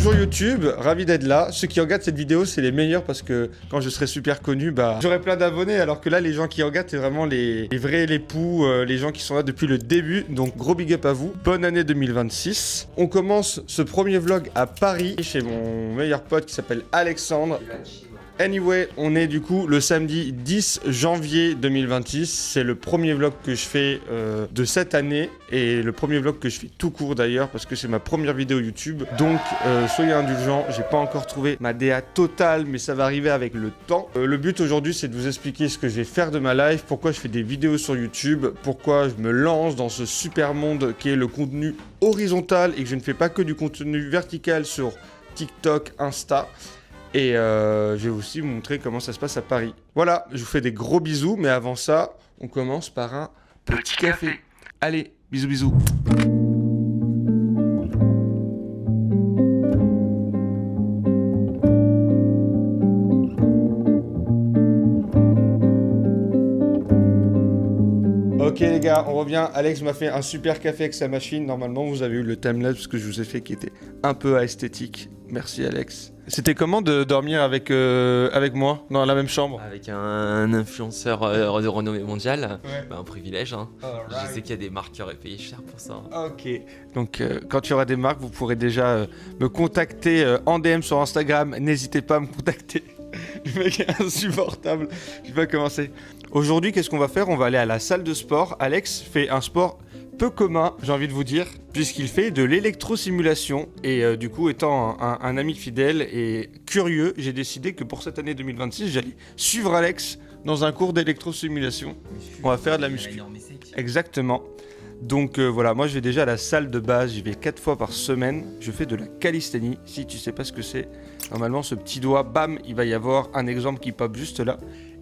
Bonjour YouTube, ravi d'être là. Ceux qui regardent cette vidéo, c'est les meilleurs parce que quand je serai super connu, j'aurai plein d'abonnés. Alors que là, les gens qui regardent, c'est vraiment les vrais, les poux, les gens qui sont là depuis le début. Donc gros big up à vous. Bonne année 2026. On commence ce premier vlog à Paris chez mon meilleur pote qui s'appelle Alexandre. Anyway, on est du coup le samedi 10 janvier 2026. C'est le premier vlog que je fais de cette année et le premier vlog que je fais tout court d'ailleurs parce que c'est ma première vidéo YouTube. Donc soyez indulgents, j'ai pas encore trouvé ma DA totale mais ça va arriver avec le temps. Le but aujourd'hui c'est de vous expliquer ce que je vais faire de ma life, pourquoi je fais des vidéos sur YouTube, pourquoi je me lance dans ce super monde qui est le contenu horizontal et que je ne fais pas que du contenu vertical sur TikTok, Insta. Et je vais aussi vous montrer comment ça se passe à Paris. Voilà, je vous fais des gros bisous, mais avant ça, on commence par un petit café. Allez, bisous bisous. Ok les gars, on revient. Alex m'a fait un super café avec sa machine. Normalement, vous avez eu le timelapse que je vous ai fait qui était un peu esthétique. Merci Alex. C'était comment de dormir avec moi dans la même chambre? Avec un influenceur de renommée mondiale, Ouais. un privilège. Hein. Alright. Je sais qu'il y a des marques qui auraient payé cher pour ça. Ok. Donc quand il y aura des marques, vous pourrez déjà me contacter en DM sur Instagram. N'hésitez pas à me contacter. Le mec est insupportable. Je vais commencer. Aujourd'hui, qu'est-ce qu'on va faire? On va aller à la salle de sport. Alex fait un sport peu commun, j'ai envie de vous dire, puisqu'il fait de l'électrosimulation. Et du coup, étant un ami fidèle et curieux, j'ai décidé que pour cette année 2026, j'allais suivre Alex dans un cours d'électrosimulation. On va faire de la muscu. Exactement. Donc voilà, moi je vais déjà à la salle de base, j'y vais 4 fois par semaine. Je fais de la calisthénie, si tu sais pas ce que c'est. Normalement ce petit doigt, bam, il va y avoir un exemple qui pop juste là.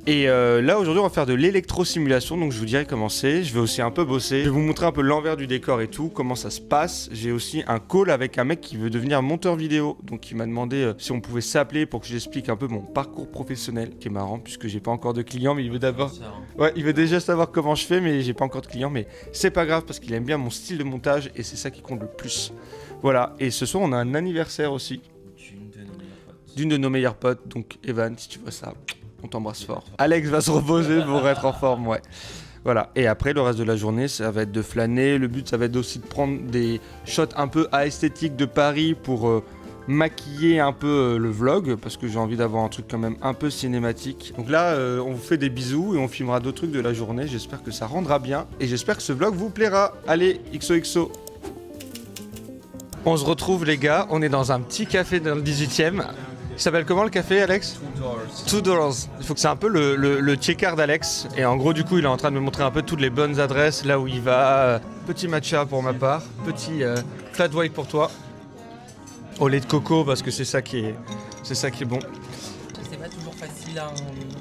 Et là aujourd'hui on va faire de l'électrosimulation, donc je vous dirai comment c'est. Je vais aussi un peu bosser, je vais vous montrer un peu l'envers du décor et tout, comment ça se passe. J'ai aussi un call avec un mec qui veut devenir monteur vidéo, donc il m'a demandé si on pouvait s'appeler pour que j'explique un peu mon parcours professionnel, qui est marrant puisque j'ai pas encore de clients, mais il veut d'abord... Ouais, il veut déjà savoir comment je fais, mais j'ai pas encore de clients, mais c'est pas grave parce qu'il aime bien mon style de montage et c'est ça qui compte le plus. Voilà, et ce soir on a un anniversaire aussi d'une de nos meilleures potes, donc Evan, si tu vois ça, on t'embrasse fort. Alex va se reposer pour être en forme, ouais. Voilà, et après le reste de la journée, ça va être de flâner. Le but, ça va être aussi de prendre des shots un peu esthétiques de Paris pour maquiller un peu le vlog, parce que j'ai envie d'avoir un truc quand même un peu cinématique. Donc là, on vous fait des bisous et on filmera d'autres trucs de la journée. J'espère que ça rendra bien et j'espère que ce vlog vous plaira. Allez, XOXO. On se retrouve les gars, on est dans un petit café dans le 18e. Il s'appelle comment le café, Alex? Two Doors. Il faut que c'est un peu le checker d'Alex. Et en gros, du coup, il est en train de me montrer un peu toutes les bonnes adresses, là où il va. Petit matcha pour ma part. Petit flat white pour toi. Au lait de coco, parce que c'est ça qui est bon. C'est pas toujours facile, hein.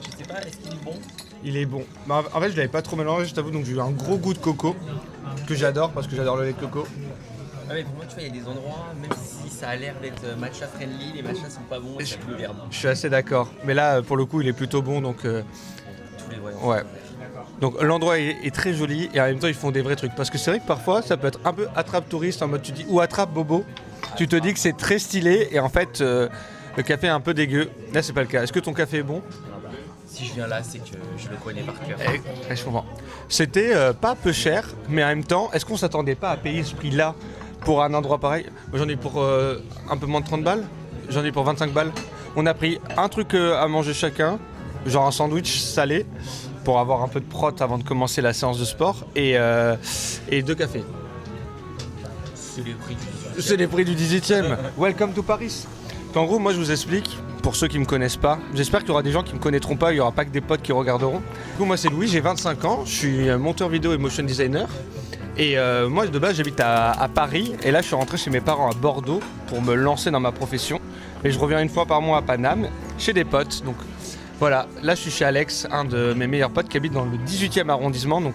Je sais pas, est-ce qu'il est bon? Il est bon. Bah, en fait, je l'avais pas trop mélangé, je t'avoue, donc j'ai eu un gros goût de coco. Que j'adore, parce que j'adore le lait de coco. Ah mais pour moi, tu vois, il y a des endroits, même si ça a l'air d'être matcha friendly, les matchas sont pas bons et ça pue l'herbe. Je suis assez d'accord. Mais là, pour le coup, il est plutôt bon, donc... Tous les voyants. Ouais. Donc l'endroit est très joli et en même temps ils font des vrais trucs. Parce que c'est vrai que parfois ça peut être un peu attrape touriste en mode tu dis ou attrape bobo. Tu te dis que c'est très stylé et en fait le café est un peu dégueu. Là c'est pas le cas. Est-ce que ton café est bon? Si je viens là, c'est que je le connais par cœur. Je comprends. C'était pas peu cher, mais en même temps, est-ce qu'on s'attendait pas à payer ce prix-là pour un endroit pareil? Moi j'en ai pour un peu moins de 30 balles. J'en ai pour 25 balles. On a pris un truc à manger chacun, genre un sandwich salé, pour avoir un peu de prot avant de commencer la séance de sport, et 2 cafés. C'est les prix du 18e. C'est les prix du 18e. Welcome to Paris. En gros, moi je vous explique, pour ceux qui me connaissent pas, j'espère qu'il y aura des gens qui me connaîtront pas, il y aura pas que des potes qui regarderont. Du coup, moi c'est Louis, j'ai 25 ans, je suis monteur vidéo et motion designer. Et moi de base j'habite à Paris, et là je suis rentré chez mes parents à Bordeaux pour me lancer dans ma profession. Et je reviens une fois par mois à Paname, chez des potes. Donc voilà, là je suis chez Alex, un de mes meilleurs potes qui habite dans le 18e arrondissement, donc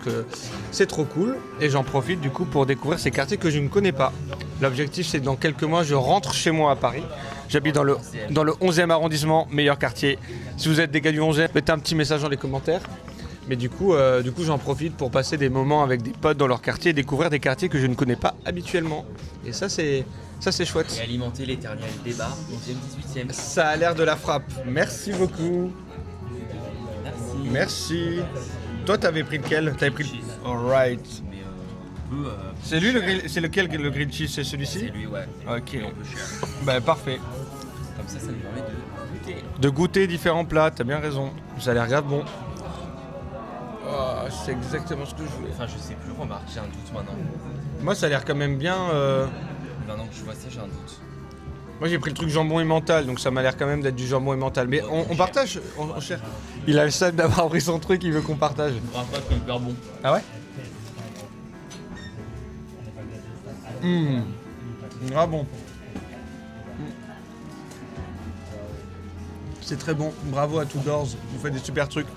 c'est trop cool. Et j'en profite du coup pour découvrir ces quartiers que je ne connais pas. L'objectif c'est que dans quelques mois je rentre chez moi à Paris. J'habite dans le 11e arrondissement, meilleur quartier. Si vous êtes des gars du 11e, mettez un petit message dans les commentaires. Mais du coup j'en profite pour passer des moments avec des potes dans leur quartier et découvrir des quartiers que je ne connais pas habituellement. Et ça c'est chouette. Et alimenter l'éternel débat 11e, 18e. Ça a l'air de la frappe. Merci beaucoup. Merci. Toi t'avais pris lequel? T'avais pris Cheese. Alright. Mais un peu. C'est lui le grill, c'est lequel le grilled cheese? C'est celui-ci? C'est lui, ouais. Ok. Et un peu cher. Bah parfait. Comme ça nous permet de goûter. De goûter différents plats, t'as bien raison. Ça a l'air grave bon. Oh, c'est exactement ce que je voulais. Enfin, je sais plus, remarque, j'ai un doute maintenant. Moi ça a l'air quand même bien. Maintenant que je vois ça, j'ai un doute. Moi j'ai pris le truc jambon et mental, donc ça m'a l'air quand même d'être du jambon et mental. Mais on partage, on cherche. Il a le seul d'avoir pris son truc, il veut qu'on partage. Grave pas, c'est hyper bon. Ah ouais? Grave bon. C'est très bon, bravo à Two Doors, vous faites des super trucs.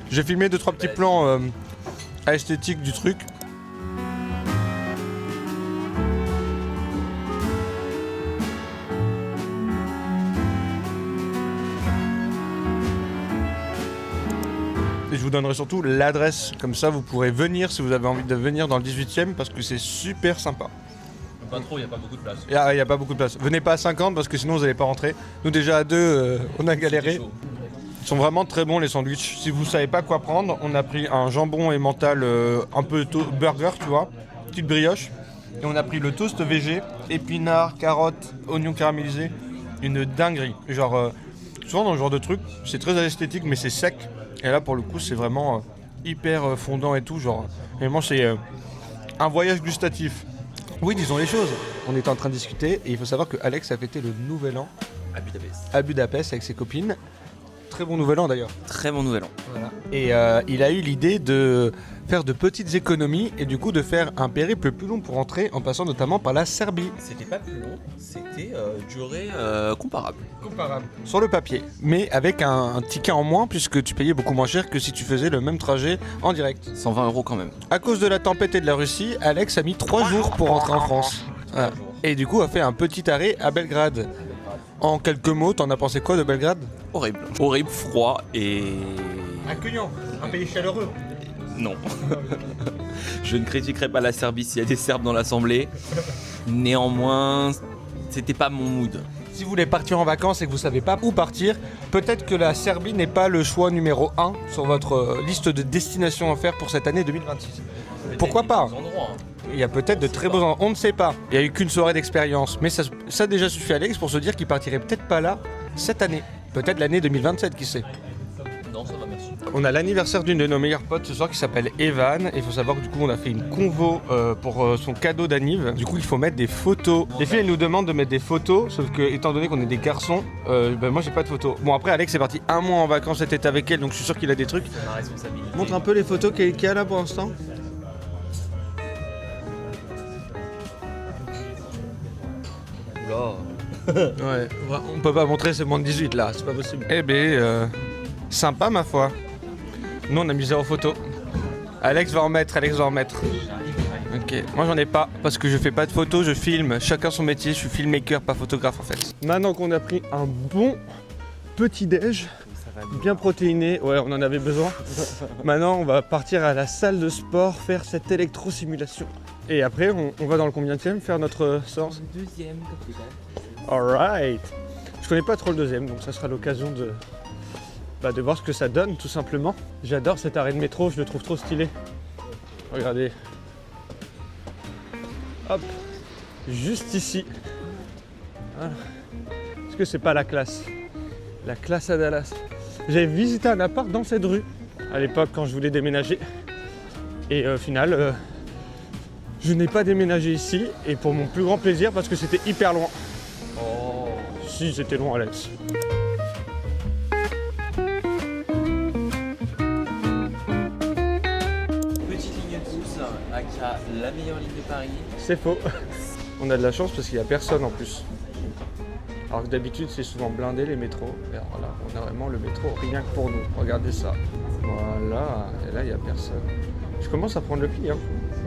J'ai filmé 2-3 petits plans esthétiques du truc. Et je vous donnerai surtout l'adresse, comme ça vous pourrez venir si vous avez envie de venir dans le 18e parce que c'est super sympa. Pas trop, il n'y a pas beaucoup de place. Il n'y a pas beaucoup de place. Venez pas à 50 parce que sinon vous n'allez pas rentrer. Nous déjà à 2, on a galéré. Ils sont vraiment très bons les sandwichs. Si vous savez pas quoi prendre, on a pris un jambon et mental un peu burger, tu vois, petite brioche. Et on a pris le toast végé, épinards, carottes, oignons caramélisés. Une dinguerie. Genre, souvent dans ce genre de truc, c'est très esthétique mais c'est sec. Et là pour le coup c'est vraiment hyper fondant et tout. Genre, vraiment c'est un voyage gustatif. Oui, disons les choses. On était en train de discuter et il faut savoir que Alex a fêté le nouvel an à Budapest avec ses copines. Très bon nouvel an d'ailleurs. Très bon nouvel an. Voilà. Et il a eu l'idée de faire de petites économies et du coup de faire un périple plus long pour rentrer en passant notamment par la Serbie. C'était pas plus long, c'était durée comparable. Comparable. Sur le papier, mais avec un ticket en moins puisque tu payais beaucoup moins cher que si tu faisais le même trajet en direct. 120 € quand même. À cause de la tempête et de la Russie, Alex a mis 3 jours pour rentrer en France. Voilà. Et du coup a fait un petit arrêt à Belgrade. En quelques mots, t'en as pensé quoi de Belgrade? Horrible. Horrible, froid et... Accueillant, un pays chaleureux. Non. Je ne critiquerai pas la Serbie s'il y a des Serbes dans l'Assemblée. Néanmoins, c'était pas mon mood. Si vous voulez partir en vacances et que vous savez pas où partir, peut-être que la Serbie n'est pas le choix numéro 1 sur votre liste de destinations à faire pour cette année 2026. Pourquoi pas? Il y a peut-être de très beaux endroits, on ne sait pas. Il n'y a eu qu'une soirée d'expérience, mais ça déjà suffit à Alex pour se dire qu'il partirait peut-être pas là cette année. Peut-être l'année 2027, qui sait. Non, ça va, merci. On a l'anniversaire d'une de nos meilleures potes ce soir qui s'appelle Evan. Et il faut savoir que du coup on a fait une convo pour son cadeau d'anniv. Du coup il faut mettre des photos. Les filles elles nous demandent de mettre des photos, sauf que étant donné qu'on est des garçons, moi j'ai pas de photos. Bon après Alex est parti un mois en vacances cet été avec elle, donc je suis sûr qu'il a des trucs. C'est ma responsabilité. Montre un peu les photos qu'il y a là pour l'instant. Ouais, on peut pas montrer ce moins de 18 là, c'est pas possible. Eh ben, sympa ma foi. Nous on a mis 0 photos. Alex va en mettre. Ok, moi j'en ai pas parce que je fais pas de photos, je filme. Chacun son métier, je suis filmmaker, pas photographe en fait. Maintenant qu'on a pris un bon petit déj, bien protéiné, ouais on en avait besoin. Maintenant on va partir à la salle de sport faire cette électro-simulation. Et après on va dans le combienième faire notre séance. Le deuxième, Alright. Je connais pas trop le deuxième, donc ça sera l'occasion de voir ce que ça donne tout simplement. J'adore cet arrêt de métro, je le trouve trop stylé. Regardez. Hop. Juste ici. Voilà. Est-ce que c'est pas la classe? La classe à Dallas. J'avais visité un appart dans cette rue à l'époque quand je voulais déménager. Et au final, je n'ai pas déménagé ici. Et pour mon plus grand plaisir parce que c'était hyper loin. Oh. Si, c'était loin, Alex. Petite ligne douce, aka la meilleure ligne de Paris. C'est faux. On a de la chance parce qu'il n'y a personne en plus. Alors que d'habitude, c'est souvent blindé les métros. Et alors là, on a vraiment le métro rien que pour nous. Regardez ça. Voilà. Et là, il n'y a personne. Je commence à prendre le pli. Hein.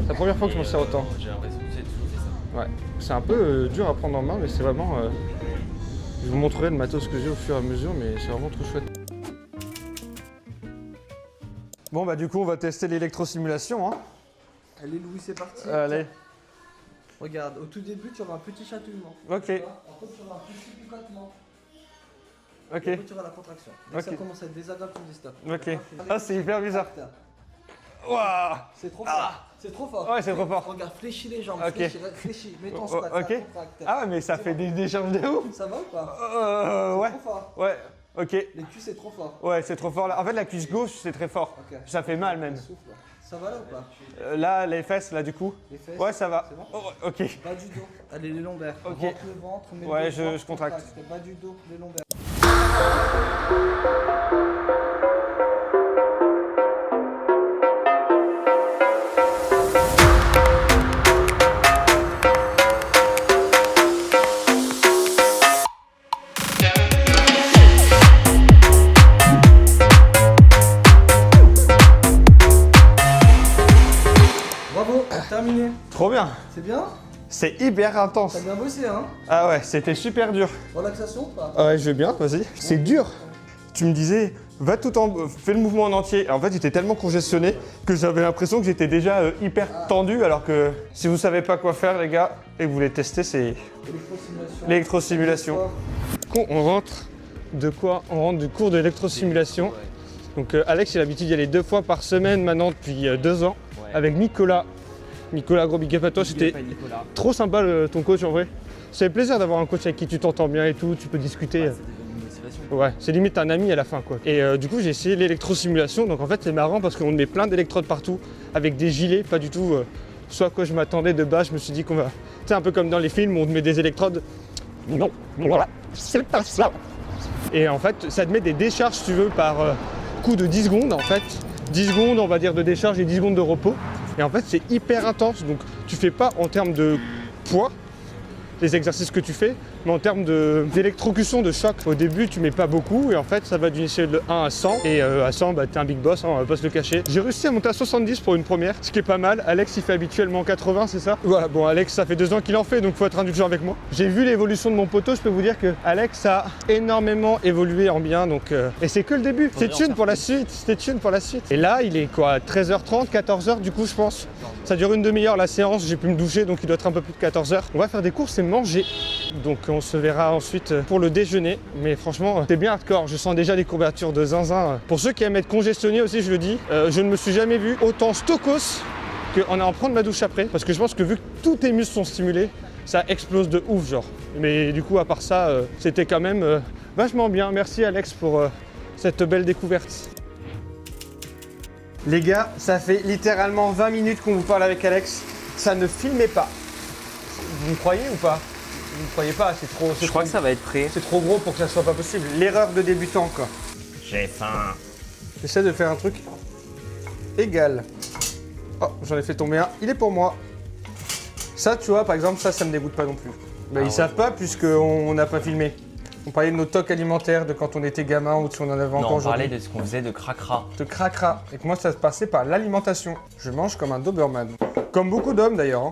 C'est la première fois que je m'en sers autant. J'ai l'impression que j'ai toujours fait ça. Ouais. C'est un peu dur à prendre en main, mais c'est vraiment... Je vous montrerai le matos que j'ai au fur et à mesure, mais c'est vraiment trop chouette. Bon bah du coup on va tester l'électrosimulation hein. Allez Louis, c'est parti. Allez. Regarde, au tout début tu auras un petit chatouillement. Ok. Après tu auras un petit picotement. Ok. Après tu auras la contraction. Dès que Ok. ça commence à être désagréable, tu me dis stop. Ok. Ah c'est hyper bizarre. Ouah. C'est trop fort. C'est trop fort. Ouais c'est trop fort. Regarde, fléchis les jambes, Ok. fléchis. Mets ton squat, Ok. ça contracte. Ah ouais mais ça fait des décharges de ouf. Ça va ou pas? Ouais. C'est trop fort. Ouais. Ok. Les cuisses c'est trop fort. Ouais c'est trop fort là. En fait la cuisse gauche c'est très fort. Ok. Ça fait mal même. Souffle. Ça va là ou pas? Là les fesses là du coup. Les fesses. Ouais ça va. C'est bon? Oh, ok. Bas du dos. Allez les lombaires. Ok. Rentre le ventre, mets Ouais, le dos fort, je contracte. Bas du dos, les lombaires. Bravo, terminé. Trop bien. C'est bien? C'est hyper intense. T'as bien bossé hein? Ah ouais c'était super dur. Relaxation ou pas? Ah ouais je veux bien vas-y. C'est dur. Tu me disais va tout en fais le mouvement en entier. En fait j'étais tellement congestionné que j'avais l'impression que j'étais déjà hyper tendu alors que si vous savez pas quoi faire les gars et que vous voulez tester c'est Électrosimulation. l'électrosimulation. On rentre de quoi? On rentre du cours de l'électrosimulation. Donc Alex il a l'habitude d'y aller 2 fois par semaine maintenant depuis 2 ans avec Nicolas. Nicolas, gros big up à toi, c'était trop sympa ton coach en vrai. Ça fait plaisir d'avoir un coach avec qui tu t'entends bien et tout, tu peux discuter. Ouais, c'est limite un ami à la fin quoi. Et du coup j'ai essayé l'électrosimulation, donc en fait c'est marrant parce qu'on met plein d'électrodes partout avec des gilets, pas du tout ce à quoi je m'attendais de base. Je me suis dit qu'on va, tu sais un peu comme dans les films où on te met des électrodes. Non, voilà, c'est pas ça. Et en fait ça te met des décharges si tu veux par coup de 10 secondes en fait. 10 secondes on va dire de décharge et 10 secondes de repos. Et en fait c'est hyper intense, donc tu fais pas en termes de poids les exercices que tu fais, mais en termes d'électrocution, de choc. Au début tu mets pas beaucoup et en fait ça va d'une échelle de 1 à 100 et à 100 bah t'es un big boss, hein, on va pas se le cacher. J'ai réussi à monter à 70 pour une première, ce qui est pas mal. Alex il fait habituellement 80 c'est ça? Voilà, bon Alex ça fait 2 ans qu'il en fait donc faut être indulgent avec moi. J'ai vu l'évolution de mon poteau, je peux vous dire que Alex a énormément évolué en bien donc et c'est que le début. C'est tune pour la suite, c'était tune pour la suite. Et là il est quoi 13h30, 14h du coup je pense. Ça dure une demi-heure la séance, j'ai pu me doucher donc il doit être un peu plus de 14h. On va faire des courses et manger. Donc on se verra ensuite pour le déjeuner. Mais franchement, c'est bien hardcore. Je sens déjà des courbatures de zinzin. Pour ceux qui aiment être congestionnés aussi, je le dis, je ne me suis jamais vu autant stokos qu'en allant prendre ma douche après. Parce que je pense que vu que tous tes muscles sont stimulés, ça explose de ouf genre. Mais du coup, à part ça, c'était quand même vachement bien. Merci Alex pour cette belle découverte. Les gars, ça fait littéralement 20 minutes qu'on vous parle avec Alex. Ça ne filmait pas. Vous me croyez ou pas? Vous me croyez pas, c'est trop. Je crois que ça va être prêt. C'est trop gros pour que ça soit pas possible. L'erreur de débutant quoi. J'ai faim. J'essaie de faire un truc égal. Oh, j'en ai fait tomber un. Il est pour moi. Ça, tu vois, par exemple, ça me dégoûte pas non plus. Mais ils savent pas puisqu'on n'a pas filmé. On parlait de nos tocs alimentaires, de quand on était gamin ou si on en avait encore Non, on aujourd'hui. parlait de ce qu'on faisait de cracra. De cracra. Et que moi, ça se passait par l'alimentation. Je mange comme un Doberman. Comme beaucoup d'hommes d'ailleurs. Hein.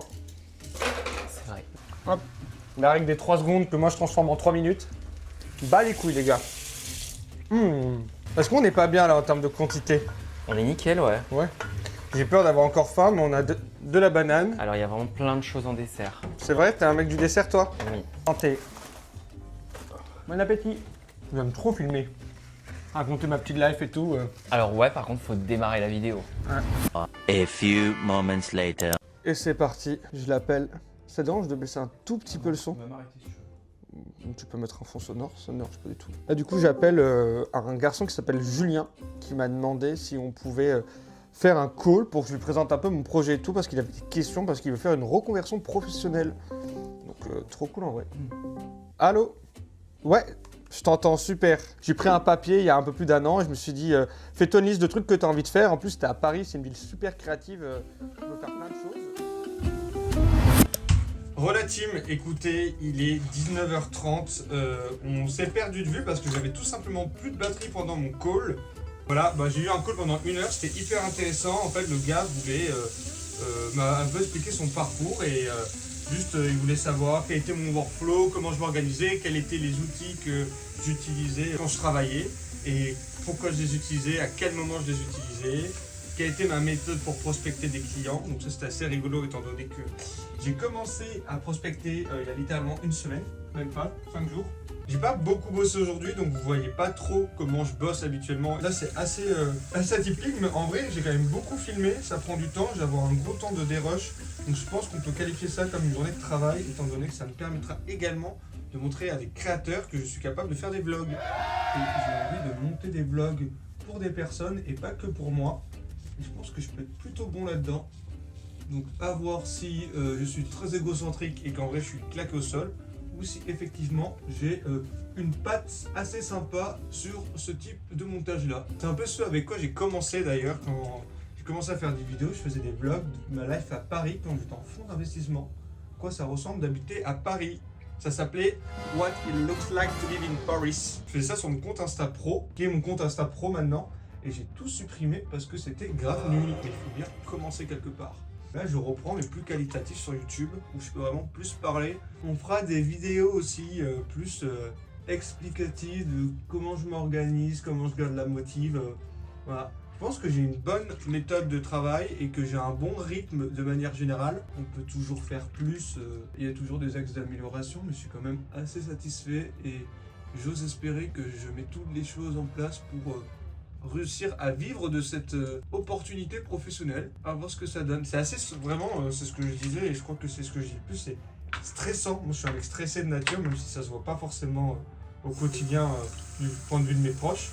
C'est vrai. Hop. La règle des 3 secondes que moi je transforme en 3 minutes. Bas les couilles les gars. Est-ce qu'on n'est pas bien là en termes de quantité? On est nickel, ouais. Ouais. J'ai peur d'avoir encore faim, mais on a de la banane. Alors il y a vraiment plein de choses en dessert. C'est vrai, t'es un mec du dessert toi? Oui. Santé. Bon appétit. J'aime trop filmer. Raconter ma petite life et tout. Alors ouais, par contre, faut démarrer la vidéo. A few moments later. Et c'est parti. Je l'appelle. Ça te dérange de baisser un tout petit peu le son? Tu peux mettre un fond sonore, ça ne dérange pas du tout. Là du coup j'appelle un garçon qui s'appelle Julien qui m'a demandé si on pouvait faire un call pour que je lui présente un peu mon projet et tout parce qu'il avait des questions, parce qu'il veut faire une reconversion professionnelle. Donc trop cool en vrai. Allô? Ouais, je t'entends super. J'ai pris un papier il y a un peu plus d'1 an et je me suis dit fais-toi une liste de trucs que tu as envie de faire. En plus t'es à Paris, c'est une ville super créative, tu peux faire plein de choses. Rela team, écoutez, il est 19h30, on s'est perdu de vue parce que j'avais tout simplement plus de batterie pendant mon call. Voilà, j'ai eu un call pendant 1 heure, c'était hyper intéressant. En fait, le gars voulait m'a un peu expliqué son parcours et juste il voulait savoir quel était mon workflow, comment je m'organisais, quels étaient les outils que j'utilisais quand je travaillais et pourquoi je les utilisais, à quel moment je les utilisais. qui a été ma méthode pour prospecter des clients. Donc ça c'était assez rigolo étant donné que j'ai commencé à prospecter il y a littéralement une semaine, même pas, 5 jours. J'ai pas beaucoup bossé aujourd'hui, donc vous voyez pas trop comment je bosse habituellement. Là c'est assez atypique, mais en vrai j'ai quand même beaucoup filmé, ça prend du temps, j'ai avoir un gros temps de dérush. Donc je pense qu'on peut qualifier ça comme une journée de travail, étant donné que ça me permettra également de montrer à des créateurs que je suis capable de faire des vlogs. Et j'ai envie de monter des vlogs pour des personnes et pas que pour moi. Et je pense que je peux être plutôt bon là-dedans. Donc à voir si je suis très égocentrique et qu'en vrai je suis claqué au sol, ou si effectivement j'ai une patte assez sympa sur ce type de montage là. C'est un peu ce avec quoi j'ai commencé d'ailleurs quand j'ai commencé à faire des vidéos. Je faisais des vlogs de ma life à Paris quand j'étais en fonds d'investissement. Quoi ça ressemble d'habiter à Paris. Ça s'appelait What It Looks Like to Live in Paris. Je faisais ça sur mon compte Insta Pro, qui est mon compte Insta Pro maintenant, et j'ai tout supprimé parce que c'était grave nul. Il faut bien commencer quelque part. Là, je reprends mais plus qualitatif sur YouTube, où je peux vraiment plus parler. On fera des vidéos aussi plus explicatives de comment je m'organise, comment je garde la motive. Voilà. Je pense que j'ai une bonne méthode de travail et que j'ai un bon rythme de manière générale. On peut toujours faire plus, il y a toujours des axes d'amélioration, mais je suis quand même assez satisfait et j'ose espérer que je mets toutes les choses en place pour réussir à vivre de cette opportunité professionnelle, à voir ce que ça donne. C'est assez, vraiment, c'est ce que je disais et je crois que c'est ce que je dis le plus, c'est stressant. Moi je suis un mec stressé de nature, même si ça se voit pas forcément au quotidien du point de vue de mes proches.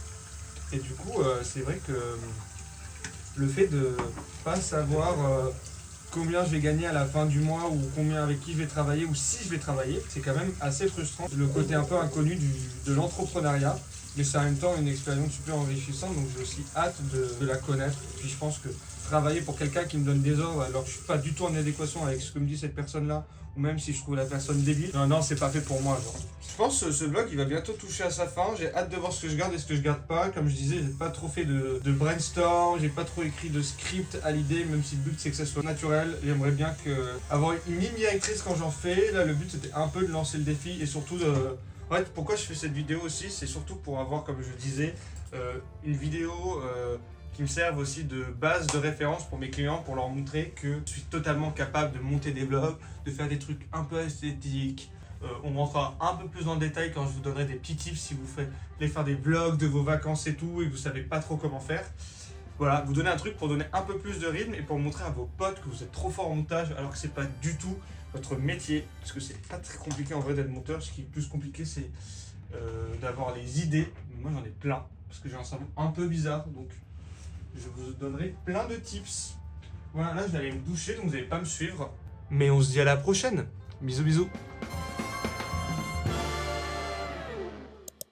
Et du coup, c'est vrai que le fait de pas savoir combien je vais gagner à la fin du mois ou combien avec qui je vais travailler ou si je vais travailler, c'est quand même assez frustrant. Le côté un peu inconnu de l'entrepreneuriat, mais c'est en même temps une expérience super enrichissante, donc j'ai aussi hâte de la connaître. Et puis je pense que travailler pour quelqu'un qui me donne des ordres alors que je suis pas du tout en adéquation avec ce que me dit cette personne-là, ou même si je trouve la personne débile, non, c'est pas fait pour moi, genre. Je pense que ce vlog il va bientôt toucher à sa fin. J'ai hâte de voir ce que je garde et ce que je garde pas. Comme je disais, j'ai pas trop fait de brainstorm, j'ai pas trop écrit de script à l'idée, même si le but c'est que ça soit naturel. J'aimerais bien avoir une ligne directrice quand j'en fais. Là, le but c'était un peu de lancer le défi et surtout de. En fait, pourquoi je fais cette vidéo aussi, c'est surtout pour avoir, comme je disais, une vidéo qui me serve aussi de base de référence pour mes clients, pour leur montrer que je suis totalement capable de monter des vlogs, de faire des trucs un peu esthétiques. On rentrera un peu plus dans le détail quand je vous donnerai des petits tips si vous voulez faire des vlogs de vos vacances et tout et que vous savez pas trop comment faire. Voilà, vous donner un truc pour donner un peu plus de rythme et pour montrer à vos potes que vous êtes trop fort en montage alors que c'est pas du tout votre métier. Parce que c'est pas très compliqué en vrai d'être monteur. Ce qui est plus compliqué c'est d'avoir les idées. Moi j'en ai plein parce que j'ai un cerveau un peu bizarre, donc je vous donnerai plein de tips. Voilà, là je vais aller me doucher donc vous n'allez pas me suivre. Mais on se dit à la prochaine. Bisous bisous.